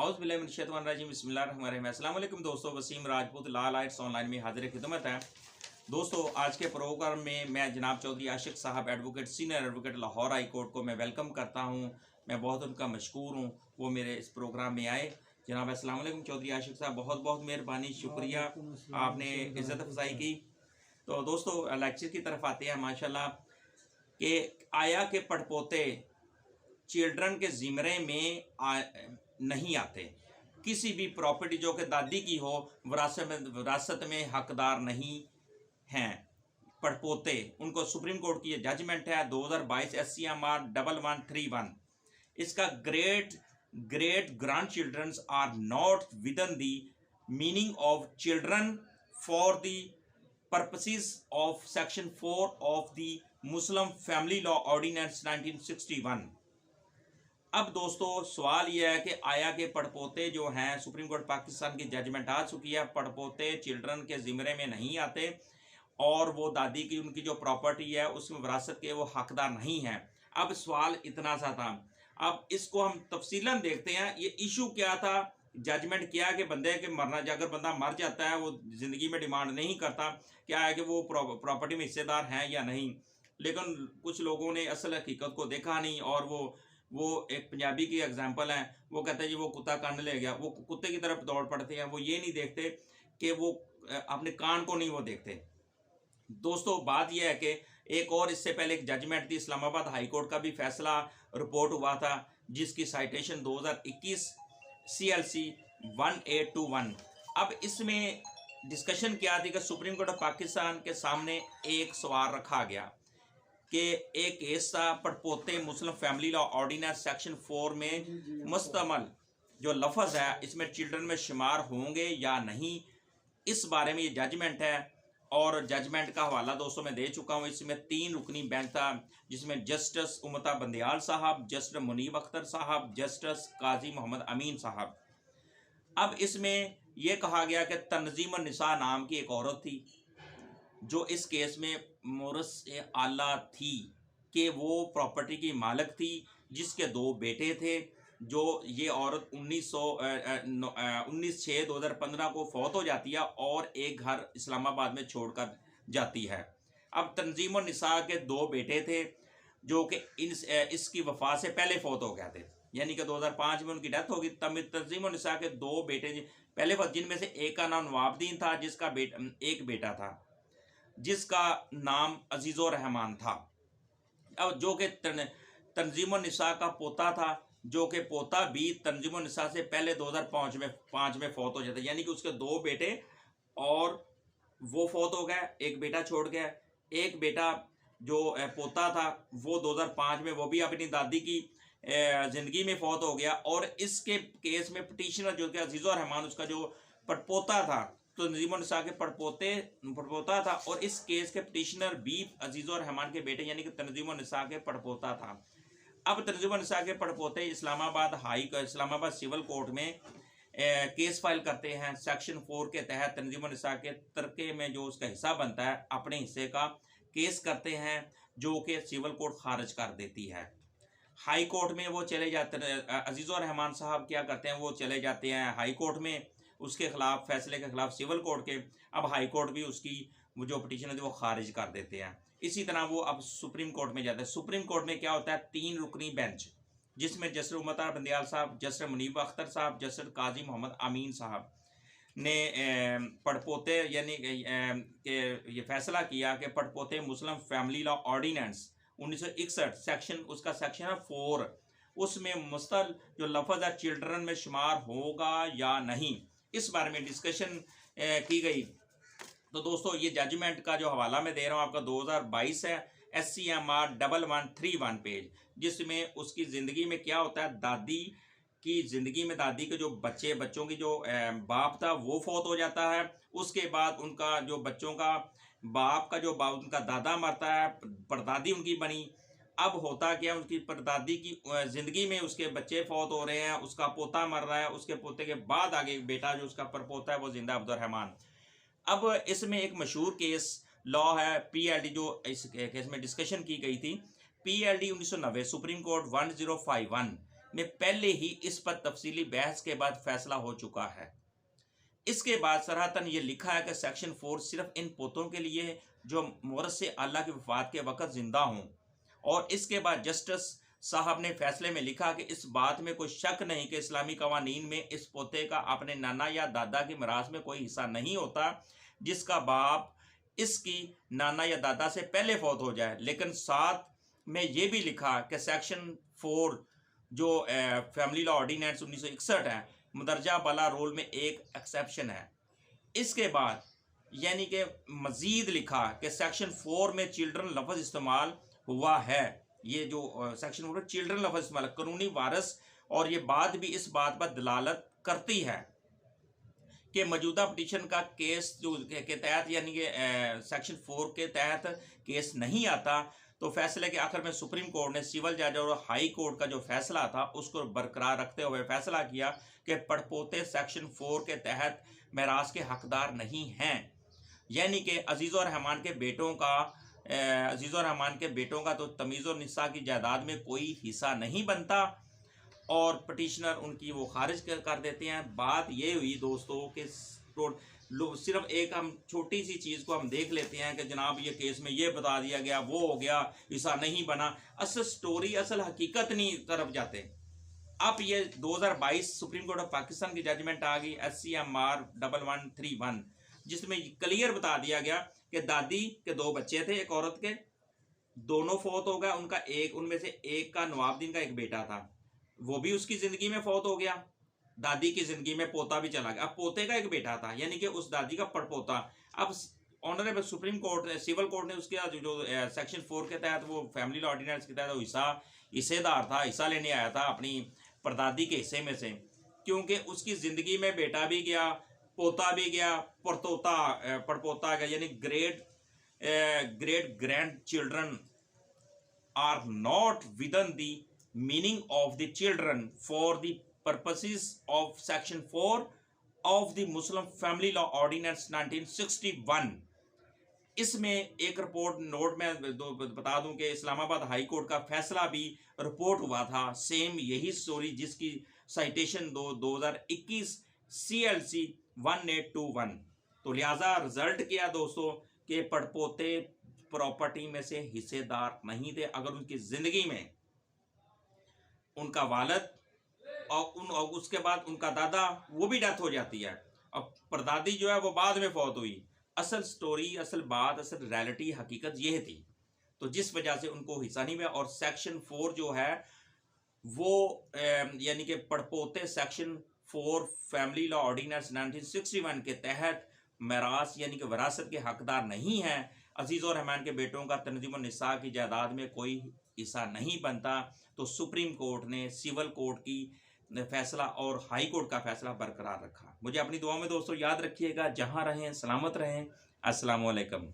औज़ुबिल्लाहिमिनश्शैतानिर्रजीम बिस्मिल्लाहिर्रहमानिर्रहीम। अस्सलाम वालेकुम दोस्तों, वसीम राजपूत ला लाइट्स ऑनलाइन में हाजिर खिदमत है। दोस्तों, आज के प्रोग्राम में मैं जनाब चौधरी आशिक साहब advocate senior advocate Lahore high court को मैं वेलकम करता हूँ। मैं बहुत उनका मशकूर हूँ, वो मेरे इस प्रोग्राम में आए। जनाब अस्सलाम वालेकुम चौधरी आशिक साहब, बहुत बहुत मेहरबानी, शुक्रिया, आपने इज़्ज़त अफजाई की। तो दोस्तों, लेक्चर की तरफ आते हैं। माशाल्लाह कि आया के पड़पोते चिल्ड्रन के ज़िम्मे में नहीं आते। किसी भी प्रॉपर्टी जो कि दादी की हो विरासत में हकदार नहीं हैं पड़पोते। उनको सुप्रीम कोर्ट की जजमेंट है 2022 SCMR 1131। इसका great grand children's are not within the meaning of children for the purposes of section 4 of the Muslim family law ordinance 1961। अब दोस्तों, सवाल यह है कि आया के पड़पोते जो हैं, सुप्रीम कोर्ट पाकिस्तान की जजमेंट आ चुकी है, पड़पोते चिल्ड्रन के ज़िम्मे में नहीं आते और वो दादी की उनकी जो प्रॉपर्टी है उसमें विरासत के वो हकदार नहीं हैं। अब सवाल इतना सा था, अब इसको हम तफसीलन देखते हैं। ये इशू क्या था, जजमेंट क्या कि बंदे के मरना, अगर बंदा मर जाता है वो ज़िंदगी में डिमांड नहीं करता, क्या है कि वो प्रॉपर्टी में हिस्सेदार हैं या नहीं। लेकिन कुछ लोगों ने असल हकीकत को देखा नहीं और वो एक पंजाबी की एग्जांपल है, वो कहते हैं जी वो कुत्ता कान ले गया, वो कुत्ते की तरफ दौड़ पड़ते हैं, वो ये नहीं देखते कि वो अपने कान को नहीं वो देखते। दोस्तों, बात यह है कि एक और इससे पहले एक जजमेंट थी, इस्लामाबाद हाई कोर्ट का भी फैसला रिपोर्ट हुआ था, जिसकी साइटेशन 2021 CLC 1821। अब इसमें डिस्कशन क्या थी कि सुप्रीम कोर्ट ऑफ पाकिस्तान के सामने एक सवाल रखा गया कि एक केस था पड़पोते Muslim family law ordinance section 4 में मुस्तमल जो लफ्ज़ है इसमें चिल्ड्रन में शुमार होंगे या नहीं। इस बारे में ये जजमेंट है और जजमेंट का हवाला दोस्तों मैं दे चुका हूँ। इसमें 3 रुकनी बेंच था, जिसमें जस्टिस उमता बंदियाल साहब, जस्टिस मुनीब अख्तर साहब, जस्टिस काजी मोहम्मद अमीन साहब। अब इसमें यह कहा गया कि तंजीम निसा नाम की एक औरत थी जो इस केस में मोरस आला थी कि वो प्रॉपर्टी की मालिक थी, जिसके 2 बेटे थे। जो ये औरत 19/6/2015 को फौत हो जाती है और एक घर इस्लामाबाद में छोड़कर जाती है। अब तंजीम निसा के 2 बेटे थे जो कि इसकी वफा से पहले फौत हो गए थे, यानी कि 2005 में उनकी डेथ होगी। तब तंजीम निसा के 2 बेटे पहले जिनमें से एक का नाम नवाबुद्दीन था, जिसका एक बेटा था जिसका नाम अजीज़ुर रहमान था। अब जो कि तंजीम निसा का पोता था, जो कि पोता भी तंजीम निसा से पहले 2005 में फौत हो जाता, यानी कि उसके 2 बेटे और वो फौत हो गए, एक बेटा छोड़ गया। एक बेटा जो पोता था वो 2005 में वो भी अपनी दादी की ज़िंदगी में फौत हो गया। और इसके केस में पिटीशनर जो कि अजीज़ुर रहमान उसका जो पड़पोता था, तो तंजीम निसा के पड़पोता था और इस केस के पिटीशनर भी अजीज़ुर रहमान के बेटे यानी कि तंजीम निसा के पड़पोता था। अब तंजीम निसा के पड़पोते इस्लामाबाद सिविल कोर्ट में केस फाइल करते हैं। सेक्शन 4 के तहत तंजीम निसा के तरके में जो उसका हिस्सा बनता है अपने हिस्से का केस करते हैं, जो कि सिविल कोर्ट खारिज कर देती है। हाई कोर्ट में वो चले जाते हैं, अजीज़ुर रहमान साहब क्या करते हैं, वो चले जाते हैं हाई कोर्ट में उसके खिलाफ फैसले के खिलाफ सिविल कोर्ट के। अब हाई कोर्ट भी उसकी वो जो पिटीशन है वो खारिज कर देते हैं। इसी तरह वो अब सुप्रीम कोर्ट में जाते हैं। सुप्रीम कोर्ट में क्या होता है, 3 रुकनी बेंच, जिसमें जस्टिस उमता बंदियाल साहब, जस्टिस मुनीब अख्तर साहब, जस्टिस काजी मोहम्मद अमीन साहब ने पड़पोते यानी कि ये फैसला किया कि पड़पोते Muslim family law ordinance 1961 section, उसका सेक्शन है 4, उसमें मुस्तल जो लफ्ज़ है चिल्ड्रन में शुमार होगा या नहीं, इस बारे में डिस्कशन की गई। तो दोस्तों, ये जजमेंट का जो हवाला मैं दे रहा हूँ आपका 2022 है SCMR 1131 पेज, जिसमें उसकी ज़िंदगी में क्या होता है, दादी की ज़िंदगी में दादी के जो बच्चों की जो बाप था वो फौत हो जाता है। उसके बाद उनका जो बच्चों का बाप का जो उनका दादा मरता है, परदादी उनकी बनी। अब होता क्या, उनकी परदादी की ज़िंदगी में उसके बच्चे फौत हो रहे हैं, उसका पोता मर रहा है, उसके पोते के बाद आगे बेटा जो उसका परपोता है वो जिंदा अब्दुर्रहमान। अब इसमें एक मशहूर केस लॉ है PLD, जो इस केस में डिस्कशन की गई थी, PLD 1990 सुप्रीम कोर्ट 1051। में पहले ही इस पर तफसीली बहस के बाद फैसला हो चुका है। इसके बाद सराहतन ये लिखा है कि सेक्शन 4 सिर्फ इन पोतों के लिए है जो मुवस्सिस अल्लाह की वफात के वक़्त जिंदा हों। और इसके बाद जस्टिस साहब ने फैसले में लिखा कि इस बात में कोई शक नहीं कि इस्लामी कवानीन में इस पोते का अपने नाना या दादा की मिरास में कोई हिस्सा नहीं होता जिसका बाप इसकी नाना या दादा से पहले फौत हो जाए। लेकिन साथ में ये भी लिखा कि सेक्शन 4 जो फैमिली लॉ ऑर्डिनेंस 1961 है, मुदरजा बाला रोल में एक एक्सेप्शन है। इसके बाद यानी कि मजीद लिखा कि सेक्शन 4 में चिल्ड्रन लफ्ज़ इस्तेमाल हुआ है। ये जो सेक्शन 4 चिल्ड्रन लफ्ज़ इस्तेमाल कानूनी वारिस, और ये बात भी इस बात पर दलालत करती है कि मौजूदा पटिशन का केस जो के तहत यानी कि सेक्शन 4 के तहत केस नहीं आता। तो फैसले के आखिर में सुप्रीम कोर्ट ने सिविल जज और हाई कोर्ट का जो फैसला था उसको बरकरार रखते हुए फैसला किया कि पड़पोते सेक्शन 4 के तहत मिरास के हकदार नहीं हैं। यानी कि अजीज़ रहमान के बेटों का तो तमीज़ और निसा की जायदाद में कोई हिस्सा नहीं बनता और पटिशनर उनकी वो खारिज कर देते हैं। बात ये हुई दोस्तों कि सिर्फ एक हम छोटी सी चीज़ को हम देख लेते हैं कि जनाब ये केस में ये बता दिया गया, वो हो गया, हिस्सा नहीं बना। असल स्टोरी असल हकीकत नहीं तरफ जाते। अब ये 2022 सुप्रीम कोर्ट ऑफ पाकिस्तान की जजमेंट आ गई SCMR 1131 जिसमें क्लियर बता दिया गया कि दादी के 2 बच्चे थे, एक औरत के, दोनों फौत हो गया। उनमें से एक का नवाबुद्दीन का एक बेटा था, वो भी उसकी ज़िंदगी में फौत हो गया। दादी की ज़िंदगी में पोता भी चला गया। अब पोते का एक बेटा था यानी कि उस दादी का पड़पोता। अब ऑनरेबल सुप्रीम कोर्ट ने, सिविल कोर्ट ने उसके जो सेक्शन 4 के तहत वो फैमिली लॉ ऑर्डिनेंस के तहत वो हिस्सेदार था, हिस्सा लेने आया था अपनी परदादी के हिस्से में से, क्योंकि उसकी ज़िंदगी में बेटा भी गया, पोता भी गया, पड़पोता गया। यानी great grand children are not within the meaning of the children for the purposes of section 4 of the Muslim Family Law Ordinance 1961। इसमें एक रिपोर्ट नोट में बता दूं कि इस्लामाबाद हाई कोर्ट का फैसला भी रिपोर्ट हुआ था, सेम यही स्टोरी जिसकी साइटेशन 2021 CLC 1821। तो लिहाजा रिजल्ट किया दोस्तों कि पड़पोते प्रॉपर्टी में से हिस्सेदार नहीं थे अगर उनकी ज़िंदगी में उनका वालिद और उसके बाद उनका दादा वो भी डेथ हो जाती है। अब परदादी जो है वो बाद में फौत हुई। असल स्टोरी, असल बात, असल रियलिटी, हकीकत ये थी। तो जिस वजह से उनको हिस्सा नहीं मिला। और सेक्शन 4 जो है वो यानी कि पड़पोते सेक्शन 4 फैमिली लॉ ऑर्डिनेंस 1961 के तहत मिरास यानी कि विरासत के हकदार नहीं हैं। अजीज़ और रहमान के बेटों का तनज़ीम निसा की जायदाद में कोई हिस्सा नहीं बनता। तो सुप्रीम कोर्ट ने सिविल कोर्ट की फैसला और हाई कोर्ट का फैसला बरकरार रखा। मुझे अपनी दुआ में दोस्तों याद रखिएगा। जहां रहें सलामत रहें। अस्सलाम वालेकुम।